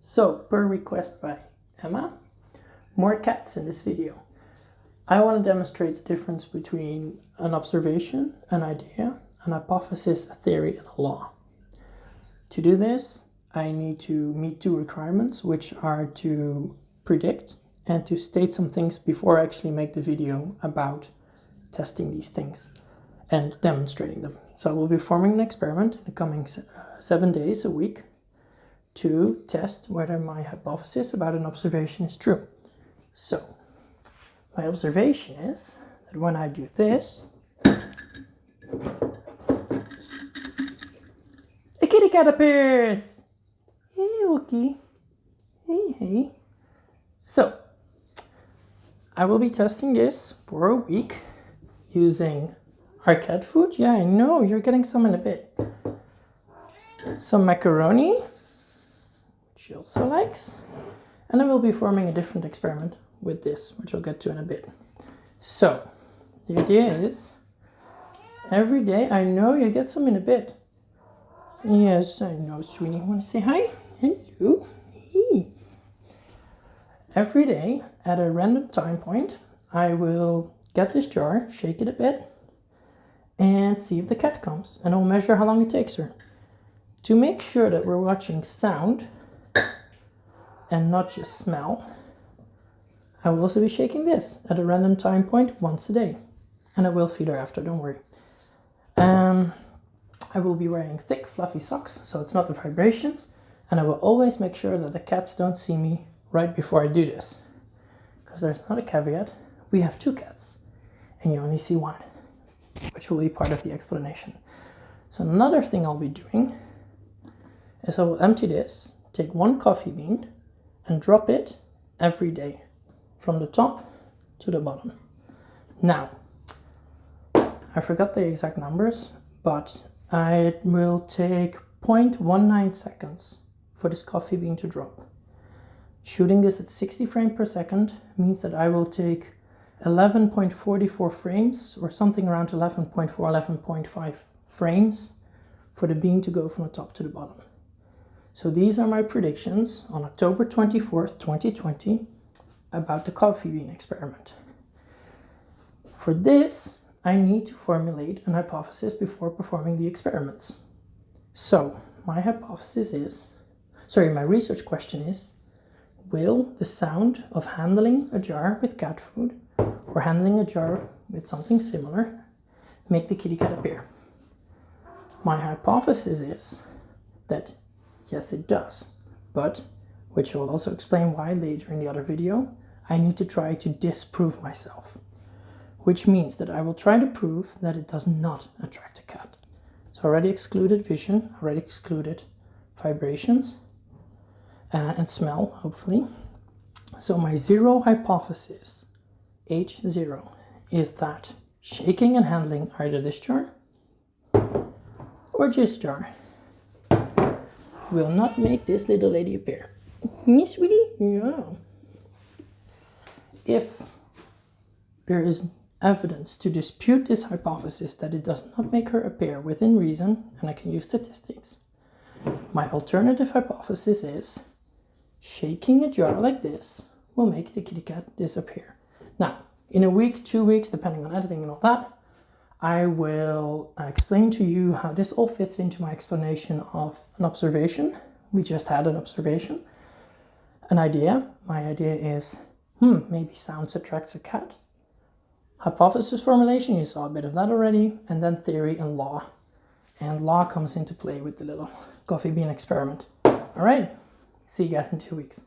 So, per request by Emma, more cats in this video. I want to demonstrate the difference between an observation, an idea, an hypothesis, a theory, and a law. To do this, I need to meet two requirements, which are to predict and to state some things before I actually make the video about testing these things and demonstrating them. So I will be performing an experiment in the coming 7 days a week to test whether my hypothesis about an observation is true. So my observation is that when I do this, a kitty cat appears. Hey, Wookie. Hey. So I will be testing this for a week using our cat food. Yeah, I know, you're getting some in a bit. Some macaroni, which she also likes. And I will be forming a different experiment with this, which I'll get to in a bit. So, the idea is, every day, I know you get some in a bit. Yes, I know, sweetie. Want to say hi? Hello. Hey. Every day, at a random time point, I will get this jar, shake it a bit, and see if the cat comes. And I'll measure how long it takes her. To make sure that we're watching sound and not just smell, I will also be shaking this at a random time point once a day. And I will feed her after, don't worry. I will be wearing thick, fluffy socks, so it's not the vibrations. And I will always make sure that the cats don't see me right before I do this. Because there's not a caveat. We have two cats, and you only see one, which will be part of the explanation. So another thing I'll be doing is I will empty this, take one coffee bean, and drop it every day, from the top to the bottom. Now, I forgot the exact numbers, but I will take 0.19 seconds for this coffee bean to drop. Shooting this at 60 frames per second means that I will take 11.44 frames, or something around 11.4, 11.5 frames for the bean to go from the top to the bottom. So these are my predictions on October 24th, 2020 about the coffee bean experiment. For this, I need to formulate an hypothesis before performing the experiments. So my research question is, will the sound of handling a jar with cat food or handling a jar with something similar make the kitty cat appear? My hypothesis is that yes, it does, but, which I will also explain why later in the other video, I need to try to disprove myself, which means that I will try to prove that it does not attract a cat. So I already excluded vision, already excluded vibrations, and smell, hopefully. So my zero hypothesis, H0, is that shaking and handling either this jar or this jar will not make this little lady appear. Yes, sweetie? Yeah. If there is evidence to dispute this hypothesis that it does not make her appear within reason, and I can use statistics, my alternative hypothesis is shaking a jar like this will make the kitty cat disappear. Now, in a week, 2 weeks, depending on editing and all that, I will explain to you how this all fits into my explanation of an observation. We just had an observation. An idea. My idea is, maybe sounds attracts a cat. Hypothesis formulation, you saw a bit of that already. And then theory and law. And law comes into play with the little coffee bean experiment. All right. See you guys in 2 weeks.